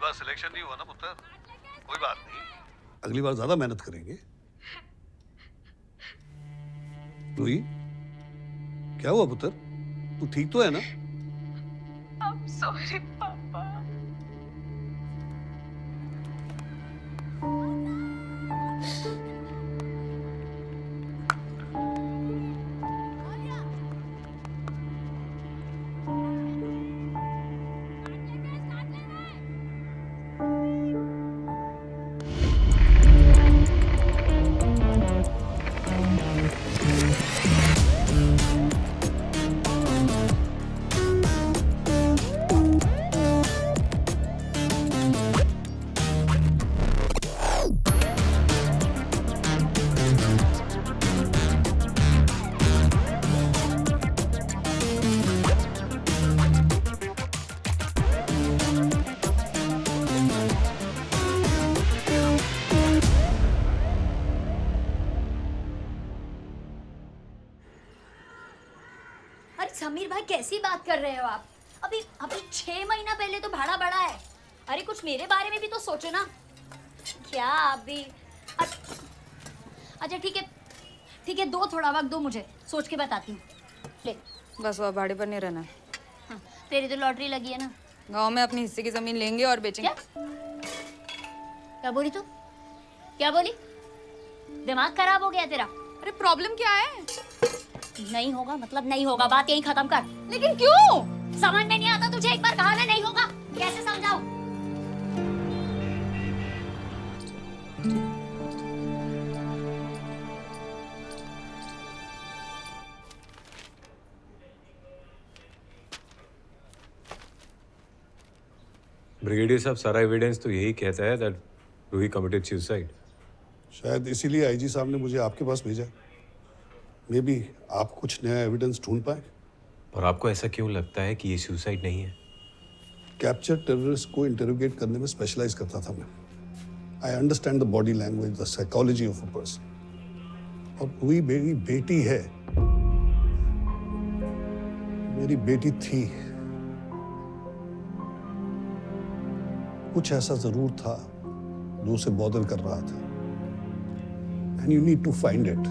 बार selection नहीं हुआ ना पुत्र, कोई बात नहीं, अगली बार ज्यादा मेहनत करेंगे। रूही, क्या हुआ पुत्र? तू ठीक तो है ना? I'm sorry, पापा। अरे समीर भाई, कैसी बात कर रहे हो आप? अभी अभी 6 महीना पहले तो भाड़ा बढ़ा है। अरे कुछ मेरे बारे में भी तो सोचो ना। क्या अभी? अच्छा ठीक है, दो थोड़ा वक्त दो, मुझे सोच के बताती हूँ। ले बस वो भाड़े पर नहीं रहना है। हाँ, तेरी तो लॉटरी लगी है ना। गांव में अपनी हिस्से की जमीन लेंगे और बेचेंगे। क्या बोली तू? क्या बोली? दिमाग खराब हो गया तेरा? अरे प्रॉब्लम क्या है? नहीं होगा मतलब नहीं होगा, बात यही खत्म कर। लेकिन क्यों? समझ में नहीं आता तुझे? एक बार कहा ना नहीं होगा, कैसे समझाऊं? ब्रिगेडियर साहब, सारा एविडेंस तो यही कहता है दैट रूही कमिटेड सुसाइड। शायद इसीलिए आईजी साहब ने मुझे आपके पास भेजा। मे बी आप कुछ नया एविडेंस ढूंढ पाए। और आपको ऐसा क्यों लगता है कि ये सुसाइड नहीं है? कैप्चर टेररिस्ट को इंटरोगेट करने में स्पेशलाइज करता था मैं। I understand the body language, the psychology of a person. और रूही मेरी बेटी है, मेरी बेटी थी। कुछ ऐसा जरूर था जो उसे बॉदर कर रहा था। And you need to find it.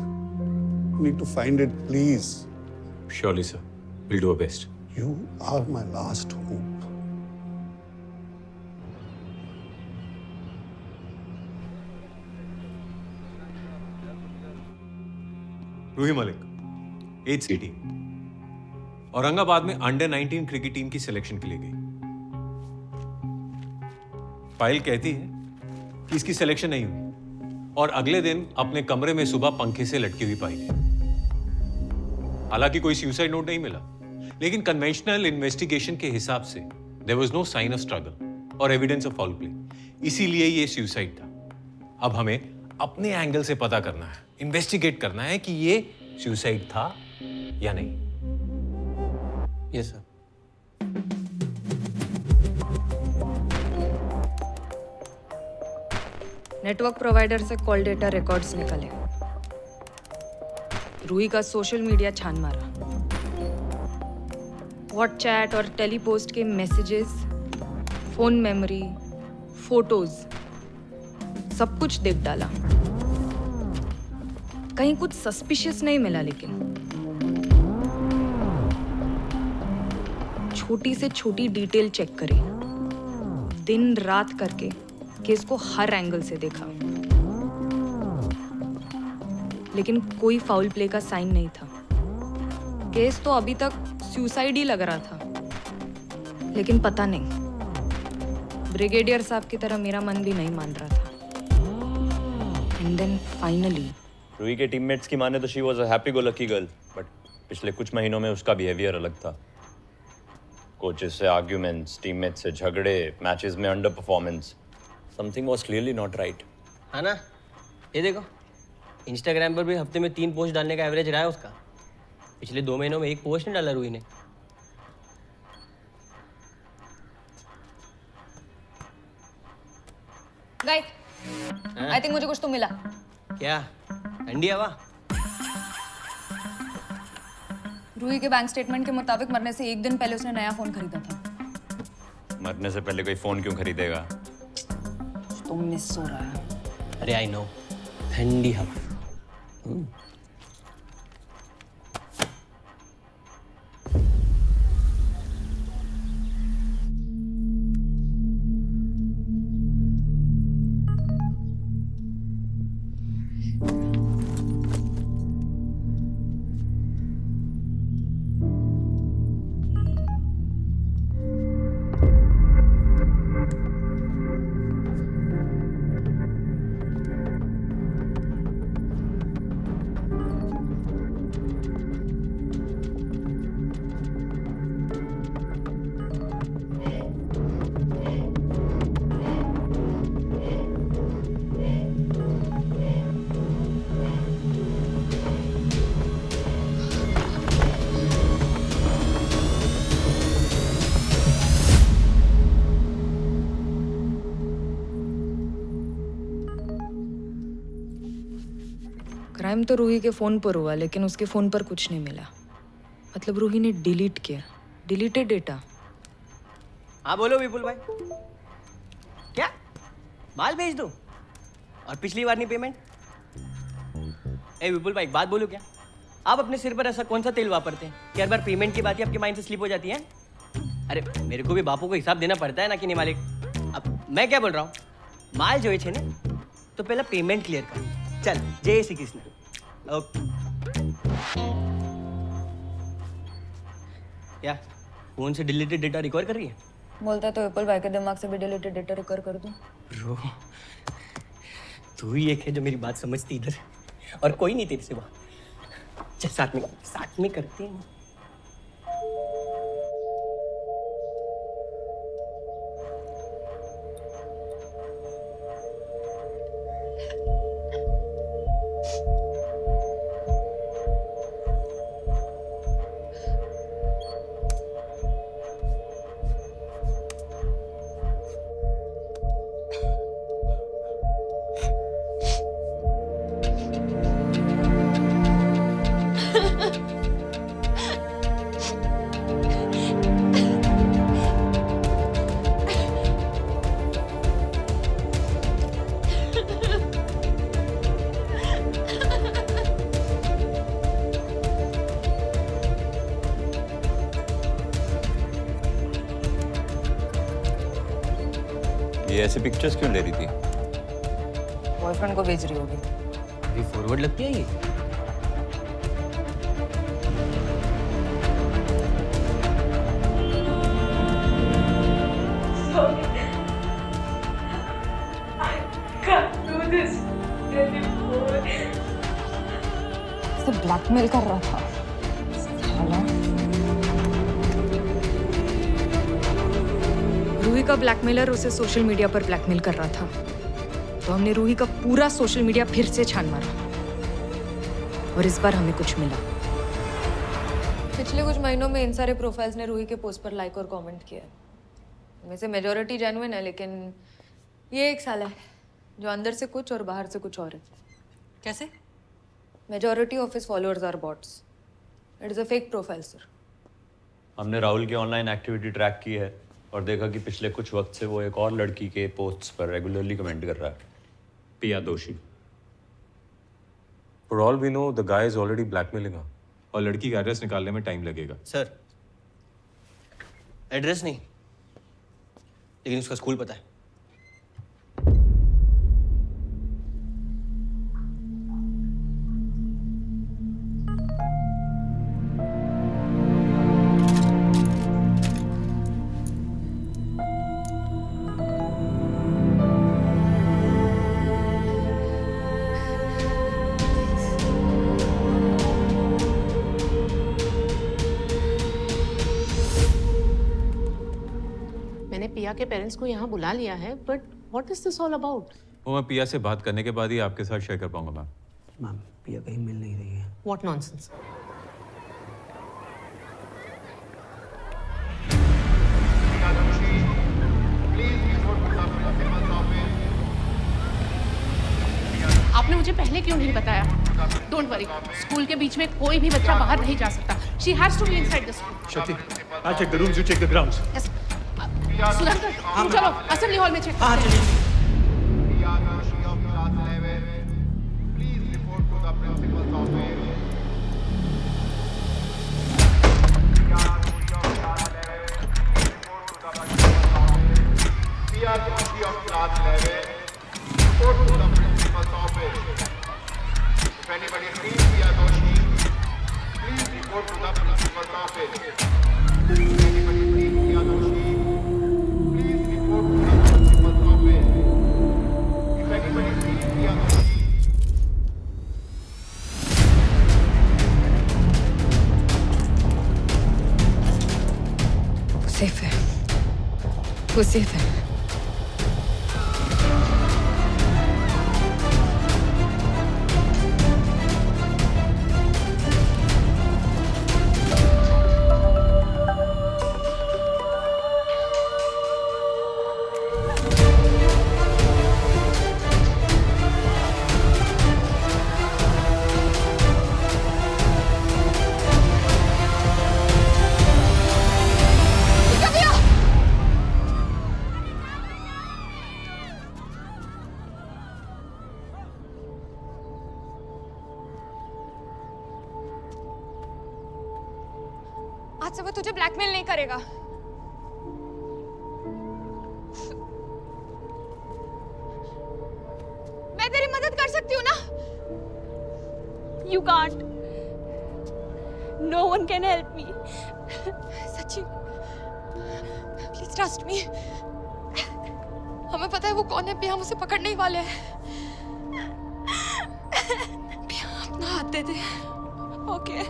You need to find it, please. Surely sir, will do our best. You are my last hope. Ruhi Malik, 8th city, Aurangabad में अंडर 19 क्रिकेट टीम की सिलेक्शन के लिए गई। फाइल कहती है कि इसकी सिलेक्शन नहीं हुई और अगले दिन अपने कमरे में सुबह पंखे से लटकी हुई पाई गई। हालांकि कोई सुसाइड नोट नहीं मिला, लेकिन कन्वेंशनल इन्वेस्टिगेशन के हिसाब से there was no sign of struggle और एविडेंस ऑफ फाउल प्ले, इसीलिए ये सुसाइड था। अब हमें अपने एंगल से पता करना है, इन्वेस्टिगेट करना है कि ये सुसाइड था या नहीं। Yes sir. नेटवर्क प्रोवाइडर से कॉल डेटा रिकॉर्ड्स निकले। रूही का सोशल मीडिया छान मारा। व्हाट्सचैट और टेलीपोस्ट के मैसेजेस, फोन मेमोरी, फोटोज, सब कुछ देख डाला। कहीं कुछ सस्पिशियस नहीं मिला, लेकिन छोटी से छोटी डिटेल चेक करी, दिन रात करके केस को हर एंगल से देखा, लेकिन कोई फाउल प्ले का साइन नहीं था। केस तो अभी तक सुसाइड ही लग रहा था, लेकिन पता नहीं, ब्रिगेडियर साहब की तरह मेरा मन भी नहीं मान रहा था। एंड देन फाइनली रूही के टीममेट्स की माने तो she was a happy go lucky girl, but पिछले कुछ महीनों में उसका बिहेवियर अलग था। कोचेस से आर्ग्यूमेंट्स, टीममेट्स से झगड़े, मैचेस में under performance, something was clearly not right. है ना? ये देखो, इंस्टाग्राम पर भी हफ्ते में 3 पोस्ट डालने का एवरेज रहा है उसका। पिछले 2 महीनों में 1 पोस्ट नहीं डाला रूही ने। गाइस, आई थिंक मुझे कुछ तो मिला। क्या? ठंडी हवा? रूही के बैंक स्टेटमेंट के मुताबिक मरने से 1 दिन पहले उसने नया फोन खरीदा था। मरने से पहले कोई फोन क्यों खरीदेगा? तो मिस हो रहा है। अरे आई नो, ठंडी हवा। क्राइम तो रूही के फोन पर हुआ, लेकिन उसके फोन पर कुछ नहीं मिला। मतलब रूही ने डिलीट किया, डिलीटेड डेटा। हाँ बोलो विपुल भाई, क्या माल भेज दूं? और पिछली बार नहीं पेमेंट? ए विपुल भाई, एक बात बोलूं क्या? आप अपने सिर पर ऐसा कौन सा तेल वापरते हैं कि हर बार पेमेंट की बात ही आपके माइंड से स्लिप हो जाती है? अरे मेरे को भी बापू को हिसाब देना पड़ता है ना कि नहीं मालिक। अब मैं क्या बोल रहा हूँ, माल जो है ने तो पहले पेमेंट क्लियर कर। चल, जय श्री कृष्ण। ओके। क्या फोन से डिलीटेड डेटा रिकवर कर रही है? बोलता तो विपुल भाई के दिमाग से भी डिलीटेड डेटा रिकवर कर दूं। ब्रो, तू ही एक है जो मेरी बात समझती इधर, और कोई नहीं तेरे सिवा। चल साथ में करते हैं। ये ऐसे पिक्चर्स क्यों ले रही थी? बॉयफ्रेंड को भेज रही होगी। ये फॉरवर्ड लगती है ये। उसे ब्लैकमेल कर रहा था। साला। रूही का ब्लैकमेलर उसे सोशल मीडिया पर ब्लैकमेल कर रहा था, तो हमने रूही का पूरा सोशल मीडिया फिर से छान मारा, और इस बार हमें कुछ मिला। पिछले कुछ महीनों में इन सारे प्रोफाइल्स ने रूही के पोस्ट पर लाइक और कमेंट किया है। इनमें से मेजॉरिटी जेन्युइन है, लेकिन ये एक साला है जो अंदर से कुछ और बाहर से कुछ और है। कैसे? Majority of his followers are bots. It is a fake profile sir. हमने राहुल की ऑनलाइन एक्टिविटी ट्रैक की है और देखा कि पिछले कुछ वक्त से वो एक और लड़की के पोस्ट्स पर रेगुलरली कमेंट कर रहा है। पिया दोषी। For all we know, the guy is already blackmailing her. और लड़की का एड्रेस निकालने में टाइम लगेगा। सर, एड्रेस नहीं, लेकिन उसका स्कूल पता है। मैंने पिया के पेरेंट्स को यहाँ बुला लिया है, but what is this all about? वो मैं पिया से बात करने के बाद ही आपके साथ शेयर कर पाऊंगा मैम। मैम, पिया कहीं मिल नहीं रही है। What nonsense. आपने मुझे पहले क्यों नहीं बताया? डोंट वरी, स्कूल के बीच में कोई भी बच्चा बाहर नहीं जा सकता। She has to be inside the school. Shakti, I'll check the rooms, you check the grounds. Yes. Sudhakar तुम चलो असेंबली हॉल में चेक हाँ करते हैं। चलिए। If anybody sees Priya Doshi, please report to the principal's office. If anybody sees Priya Doshi, please report to the principal's office. If anybody sees Priya Doshi, वो safe है, वो safe है। आज से वो तुझे ब्लैकमेल नहीं करेगा। मैं तेरी मदद कर सकती हूँ ना? You can't. No one can help me. सच्ची, please trust me. हमें पता है वो कौन है, पिया हम उसे पकड़ने ही वाले हैं। पिया अपना हाथ दे दे। Okay.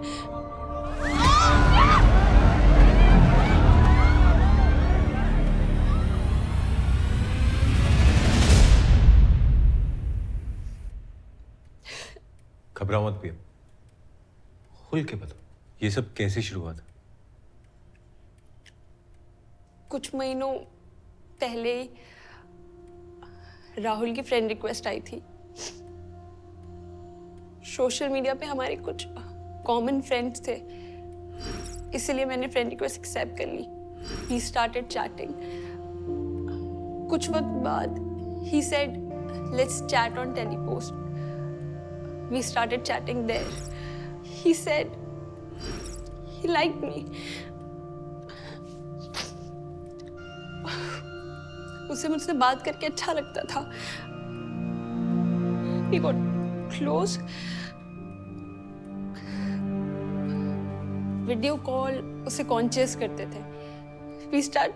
घबराओ मत पिया, खुल के बताओ ये सब कैसे शुरू हुआ था। कुछ महीनों पहले राहुल की फ्रेंड रिक्वेस्ट आई थी। सोशल मीडिया पे हमारे कुछ कॉमन फ्रेंड्स थे, इसलिए मैंने फ्रेंड रिक्वेस्ट एक्सेप्ट कर ली। He started chatting. कुछ वक्त बाद ही said let's chat on Telepost. We started chatting there. He said he liked me. उसे मुझसे बात करके अच्छा लगता था। We got close. Video call उसे कॉन्शियस करते थे। We start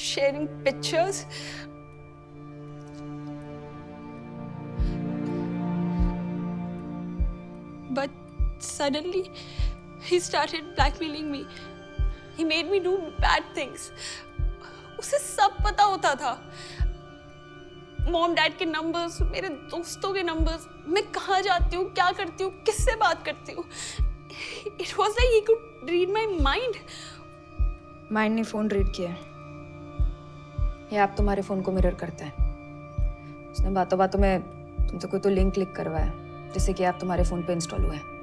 sharing pictures. But suddenly, he started blackmailing me. He made me do bad things. उसे सब पता होता था। मॉम डैड के नंबर्स, मेरे दोस्तों के नंबर्स, मैं कहाँ जाती हूँ, क्या करती हूँ, किससे बात करती हूँ। It was like he could read my mind. Mind ने फोन रीड किया। ये ऐप तुम्हारे फोन को मिरर करता है। उसने बातों बातों में तुमसे कोई तो लिंक क्लिक करवाया जिससे कि ऐप तुम्हारे फोन पे इंस्टॉल हुआ है।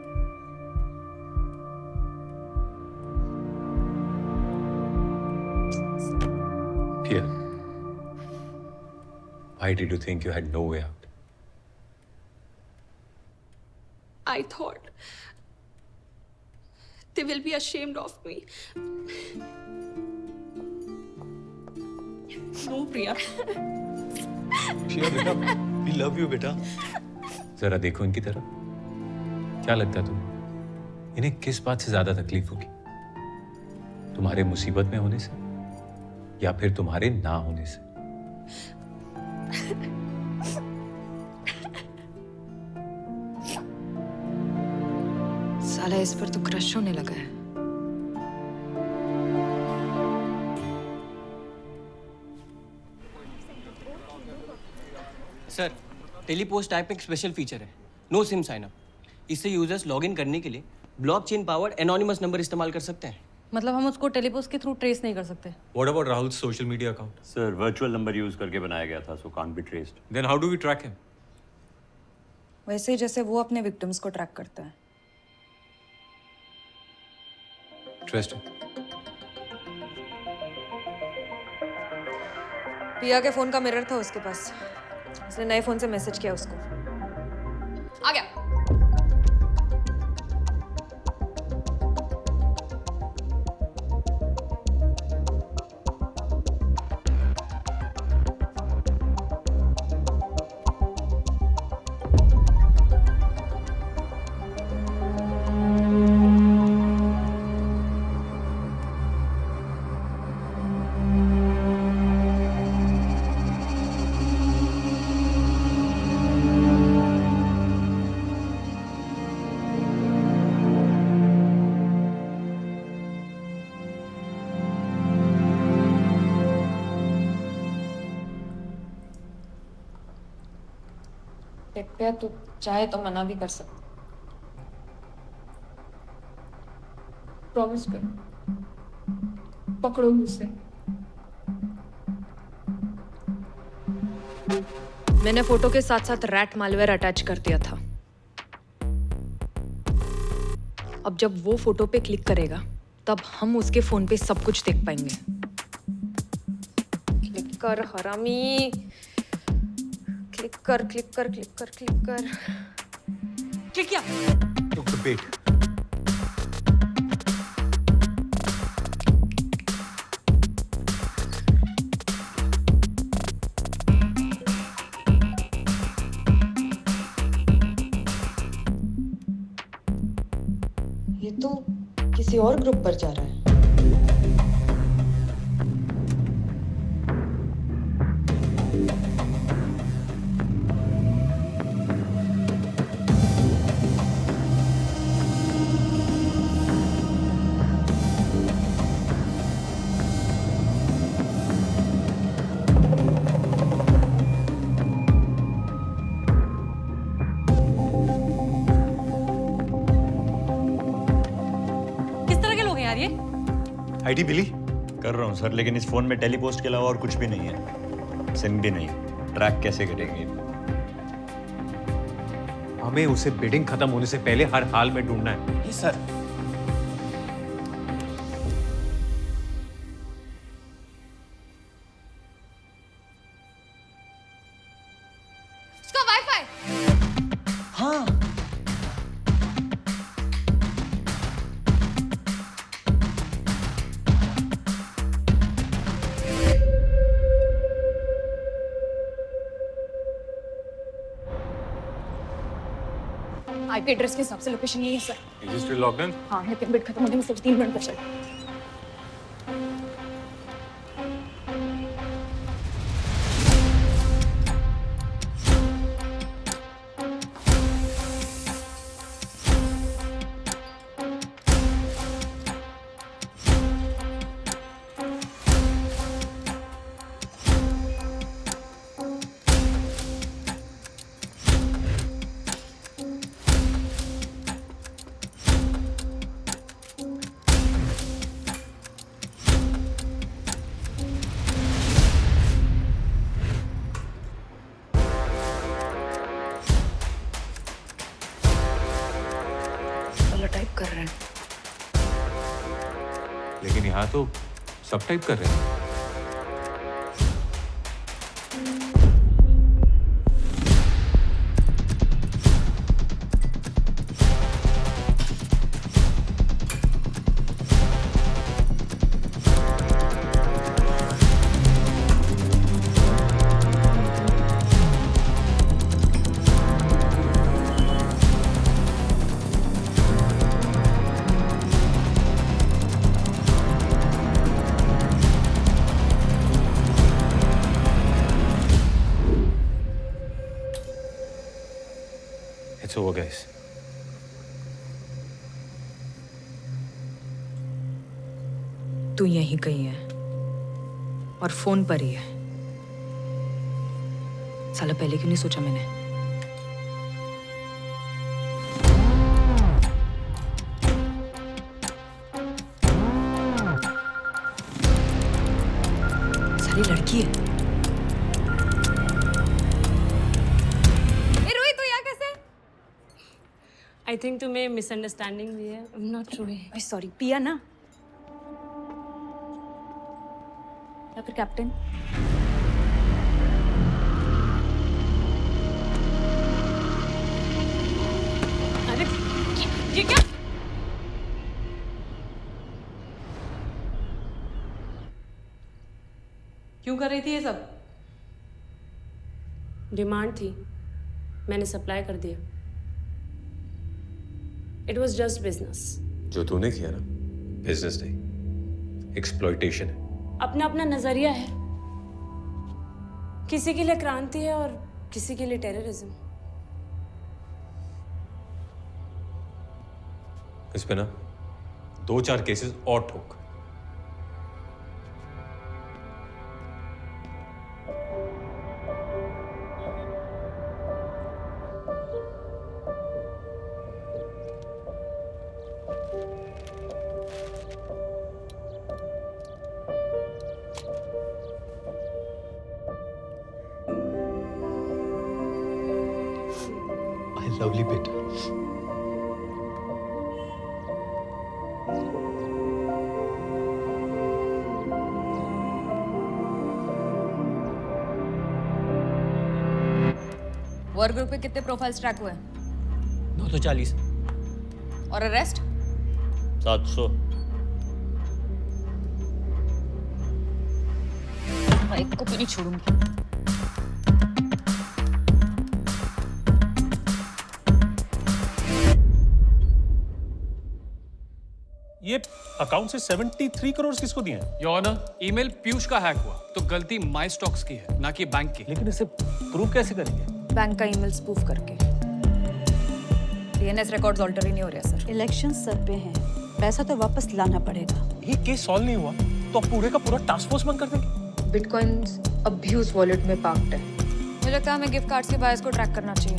Pia, why did you think you had no way out? I thought they will be ashamed of me. No, Priya. Pia बेटा, we love you बेटा। जरा देखो इनकी तरफ। क्या लगता है तुम्हें इन्हें किस बात से ज्यादा तकलीफ होगी? तुम्हारे मुसीबत में होने से या फिर तुम्हारे ना होने से? साला इस पर तो क्रश होने लगा है। सर, टेलीपोस्ट ऐप में एक स्पेशल फीचर है, नो सिम साइन अप। इससे यूजर्स लॉगिन करने के लिए ब्लॉकचेन पावर्ड एनोनिमस नंबर इस्तेमाल कर सकते हैं। मतलब हम उसको टेलीपोस्ट के थ्रू ट्रेस नहीं कर सकते। What about Rahul's social media account? Sir virtual number use करके बनाया गया था, so can't be traced. Then how do we track him? वैसे ही जैसे वो अपने विक्टिम्स को ट्रैक करता है। Interesting. पिया के फोन का मिरर था उसके पास, उसने नए फोन से मैसेज किया उसको। आ गया। देख पिया, तू चाहे तो मना भी कर सकता। प्रॉमिस कर, पकड़ो मुझसे। मैंने फोटो के साथ साथ रैट मालवेयर अटैच कर दिया था। अब जब वो फोटो पे क्लिक करेगा तब हम उसके फोन पे सब कुछ देख पाएंगे। क्लिक कर हरामी, क्लिक कर क्लिक कर क्लिक कर क्लिक कर। क्लिक किया। वेट, ये तो किसी और ग्रुप पर जा रहा है। किस तरह के लोग हैं यार ये? आईडी मिली? कर रहा हूँ सर, लेकिन इस फोन में टेलीपोस्ट के अलावा और कुछ भी नहीं है। सिम भी नहीं। ट्रैक कैसे करेंगे? हमें उसे बिडिंग खत्म होने से पहले हर हाल में ढूंढना है। ये सर, उसका वाईफाई। हाँ आईपी एड्रेस के हिसाब से लोकेशन यही है sir. Is it still logged in? हाँ, लेकिन बिट खत्म होने में सिर्फ 3 मिनट बचे। टाइप कर रहे हैं, लेकिन यहाँ तो सब टाइप कर रहे हैं। It's over, guys. तू यहीं कहीं है और फोन पर ही है। साला पहले क्यों नहीं सोचा मैंने? साली लड़की है। रोहित, तू यहाँ कैसे? आई थिंक तुम्हें मिसअंडरस्टैंडिंग हुई है। I am not sure. Sorry, पिया ना या फिर कैप्टन? ये क्या? क्यों कर रही थी ये सब? डिमांड थी, मैंने सप्लाई कर दिया. It was just business. जो तूने किया ना, बिजनेस नहीं, एक्सप्लॉइटेशन है. अपना अपना नजरिया है. किसी के लिए क्रांति है और किसी के लिए टेररिज्म. इस पे ना 2-4 केसेस और ठोक. My lovely beta. Work group पे कितने प्रोफाइल्स ट्रैक हुए? 240. और अरेस्ट? 700. एक को भी नहीं छोड़ूंगी. ये अकाउंट से 73 करोड़ किसको दिए हैं? योर ऑनर, ईमेल पीयूष का हैक हुआ तो गलती माई स्टॉक्स की है, ना कि बैंक की. लेकिन इसे प्रूव कैसे करेंगे? बैंक का ईमेल स्पूफ करके. डीएनएस रिकॉर्ड्स ऑल्टर ही नहीं हो रहे सर. इलेक्शन सर पे हैं, पैसा तो वापस लाना पड़ेगा. ये केस सॉल्व नहीं हुआ तो अब पूरे का पूरा टास्क फोर्स बंद कर देंगे. बिटकॉइंस अब्यूज वॉलेट में पार्क्ड है. मुझे लगता है हमें गिफ्ट कार्ड्स के बायर्स को ट्रैक करना चाहिए.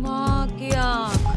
माँ की आँख.